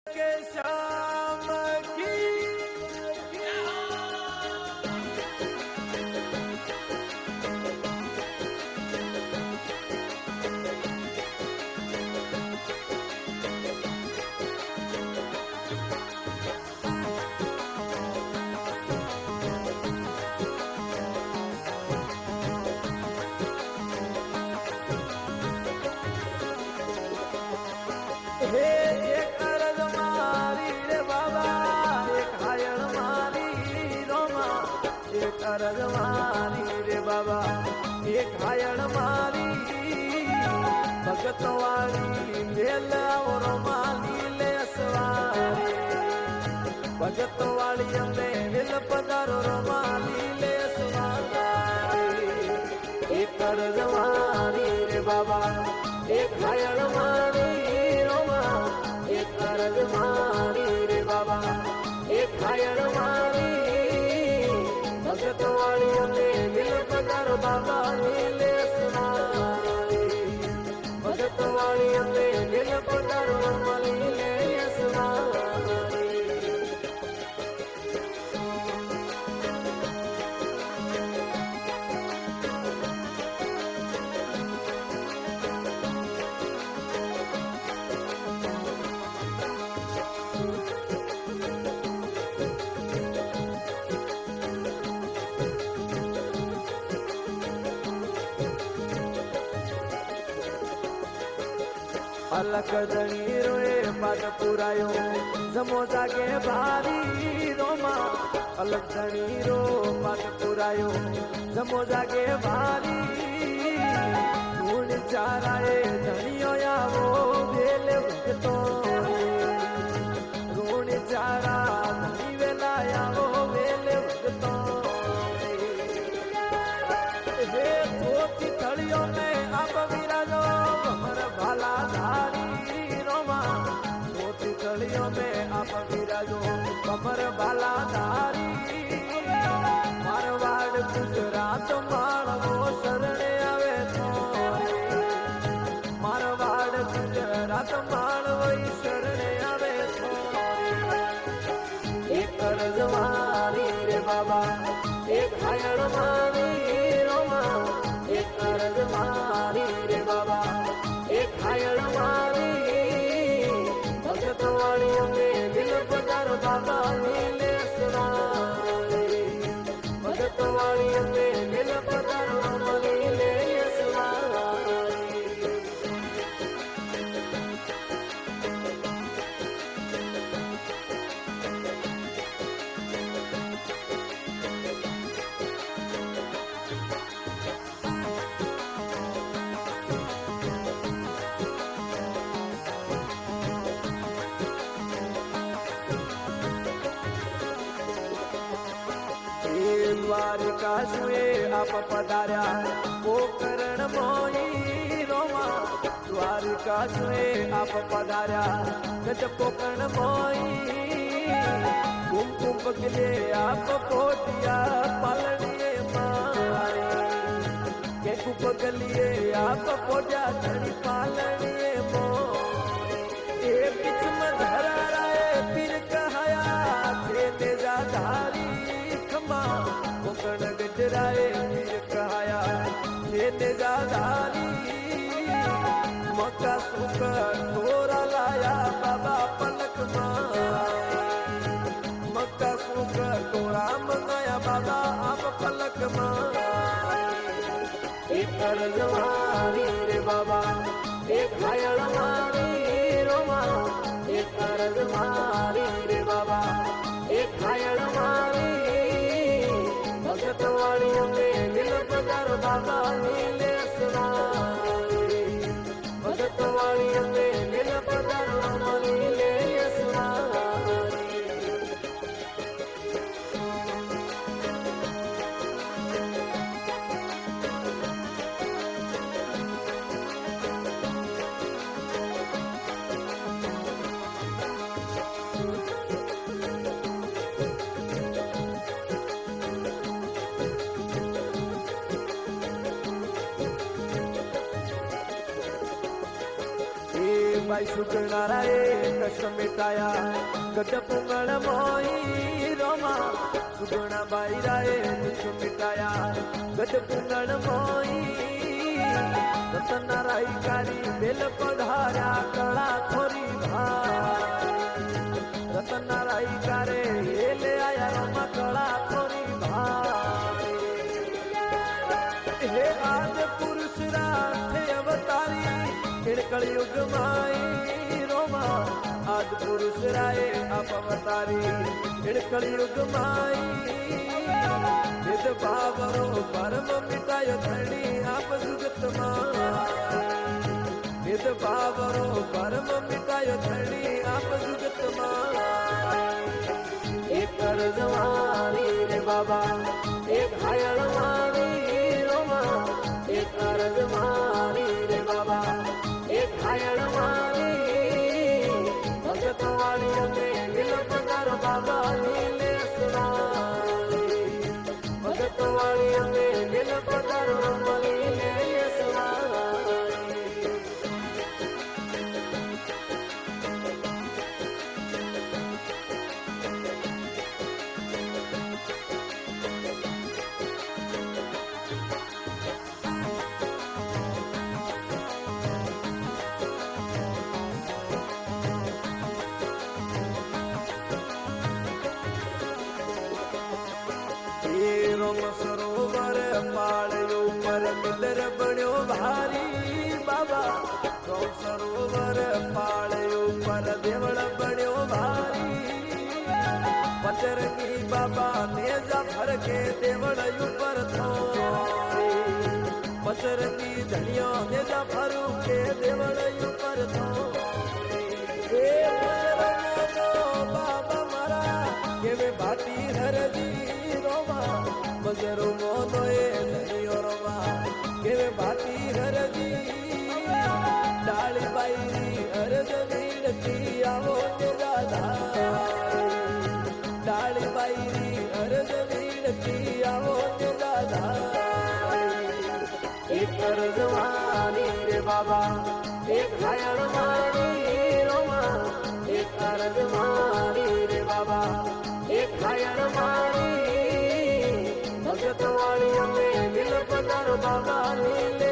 के श्याम की हे एक अरज मारी रे बाबा एक हायण मारी रोमा एक अरज मारी रे बाबा एक हायण मारी भगत वाली मेल रोमा लीले सवारी भगत वाली अम्बे मिल पधारो रोमा लीले सवारी एक अरज मारी रे बाबा एक हायण मारी एक अरज मारी रे बाबा एक हायण मारी भगत वाली अम्बे मिल पधारो बाबा लीले सुनारी भगत वाली अम्बे मिल पधारो बाबा लीले सुनारी अलग दणी रोए पाद पुरायो जमो जागे भारी रोमा अलग दणी रो पाद पुरायो जमो जागे भारी गुण चाराए धनियो यावो भेले भगतो गुण चारा धनी वेला यावो भेले भगतो हे धोती थड़ियों में आप विराजो हमर भाला धारी रोमा धोती थड़ियों में आप विराजो कमर भाला धारी मारवाड़ गुजरात मारवो शरणे आवे तो मारवाड़ गुजरात मारवो शरणे आवे तो एक कर्ज मारी रे बाबा एक हायण मारी रोमा एक कर्ज मारी रे बाबा एक हायण मारी भगत वाली अम्बे दिल पधारो बाबा लीले सुनारी भगत वाली अम्बे दिल पधारो बाबा लीले सुनारी द्वारिका सुए आप पधार्या पोकरण मोई रोमा द्वारिका सुए आप पधार्या गज पोकरण मोई कुमकुम पगले आप पोटिया पालनिए मारी के कुपगलिए आप पोटिया धनी पालनिए मोई ए बीच में धरा राय पीर कहाया थे तेजा धारी कोकण गजराए मीर कहाया थे तेजा धारी मक्का सुख तोरा लाया बाबा पलक मारी मक्का सुख तोरा मंगाया बाबा आप पलक मारी एक कर्ज मारी रे बाबा एक हायण मारी रोमा एक कर्ज मारी रे बाबा एक हायण मारी भगत वाली अम्बे दिल पधारो बाबा लीले सुनारी भगत वाली अम्बे दिल पधारो बाबा लीले सुनारी ભાઈ સુગણારા એ કષ્ટ મિટાયા ગઢ પુંગળ મોઈ રોમા સુગણા બાઈ રાએ દુઃખ મિટાયા ગઢ પુંગળ મોઈ રતન રાઈ કારી બેલ પધાર્યા કળા થોરી ભાઈ રતન રાઈ કારે લે આયા રોમા કળા થોરી ભાઈ હે આજ પુરુષ રાથે અવતારી કળયુગ માઈ રોમા આજ પુરુષ રાય આપ અવતારી કળયુગ માઈ વેદ ભાવરો પરમ મિટાયો ધણી આપ જુગત માં વેદ ભાવરો પરમ મિટાયો ધણી આપ જુગત માં એક અરજવાણી રે બાબા એક હાયણવાણી રોમા એક અરજવાણી રે બાબા એક હાયણવાણી ભગત વાળી અમે દિલ પગાર બાબા નીલે સવારી ભગત વાળી અમે દિલ પગાર નીલે સવારી રોમ સરોવર પાળ્યો પર મિદર બન્યો ભારી બાબા રોમ સરોવર પાળ્યો પર દેવળ બન્યો ભારી પચરંગી બાબા નેજા ફરકે દેવળ ઉપર થોરી પચરંગી ધણિયો નેજા ફરુકે દેવળ ઉપર થોરી બાબા મારા કેવે ભાટી હરજી બજરો મોનો એ ધનિયો રોમા કેવે ભાતી હરજી ડાળી બાઈ અરજ નીડતી આવો ને રાધા ડાળી બાઈ અરજ નીડતી આવો ને રાધા એક અરજવાણી રે બાબા એક હાયણવાણી રોમા એક અરજવાણી રે બાબા એક હાયણવાણી ભગત વાળી અમે દિલ પધાર બાબા નીલે